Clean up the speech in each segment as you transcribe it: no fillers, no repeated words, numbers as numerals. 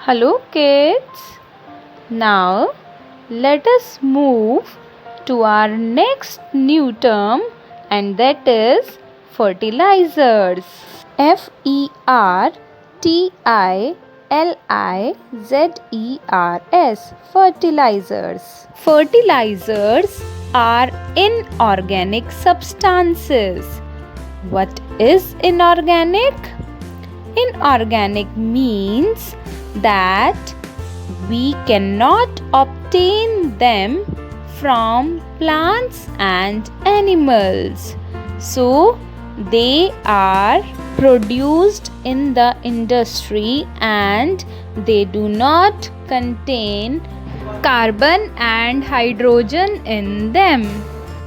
Hello kids. Now let us move to our next new term, and that is fertilizers. Fertilizers. Fertilizers. Fertilizers are inorganic substances. What is inorganic? Inorganic means that we cannot obtain them from plants and animals. So, they are produced in the industry and they do not contain carbon and hydrogen in them.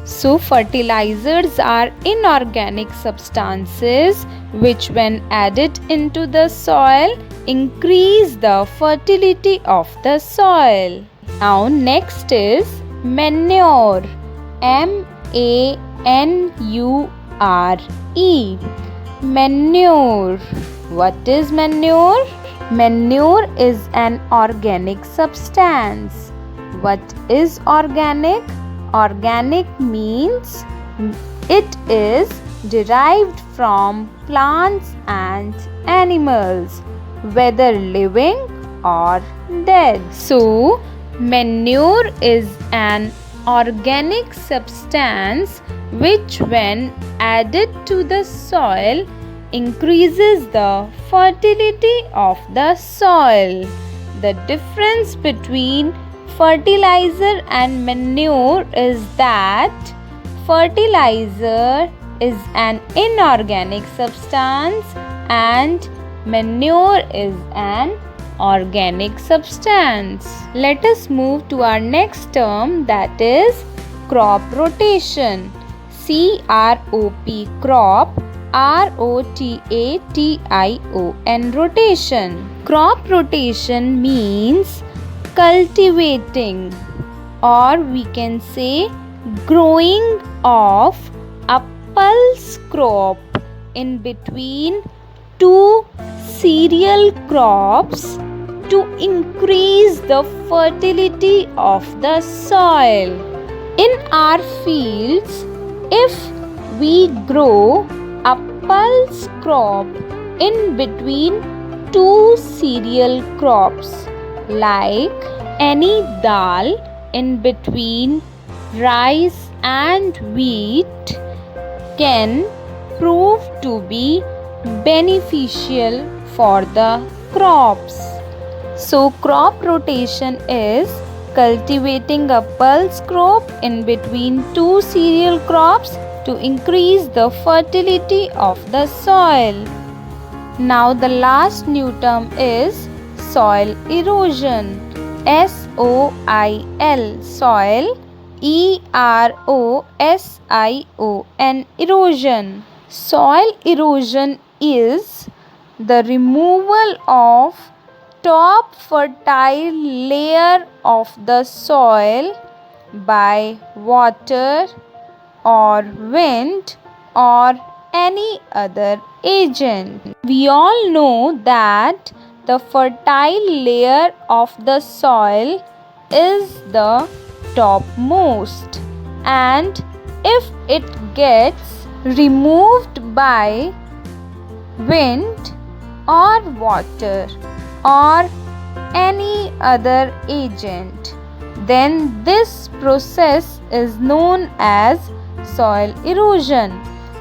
So, fertilizers are inorganic substances which, when added into the soil, increase the fertility of the soil. Now, next is manure. M-A-N-U-R-E. Manure. What is manure? Manure is an organic substance. What is organic? Organic means it is derived from plants and animals, whether living or dead. So, manure is an organic substance which, when added to the soil, increases the fertility of the soil. The difference between fertilizer and manure is that fertilizer is an inorganic substance and manure is an organic substance. Let us move to our next term, that is crop rotation. C-R-O-P, crop, R-O-T-A-T-I-O-N, rotation. Crop rotation means cultivating, or we can say growing of a pulse crop in between two cereal crops to increase the fertility of the soil. In our fields, if we grow a pulse crop in between two cereal crops, like any dal in between rice and wheat, can prove to be beneficial for the crops. So, crop rotation is cultivating a pulse crop in between two cereal crops to increase the fertility of the soil. Now, the last new term is soil erosion. S-O-I-L, soil, E-R-O-S-I-O-N, erosion. Soil erosion is the removal of top fertile layer of the soil by water or wind or any other agent. We all know that the fertile layer of the soil is the topmost, and if it gets removed by wind or water or any other agent, then this process is known as soil erosion.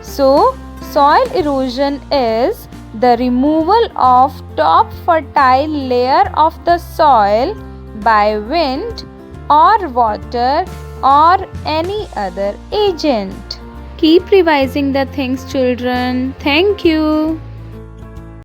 So, soil erosion is the removal of top fertile layer of the soil by wind or water or any other agent. Keep revising the things, children. Thank you.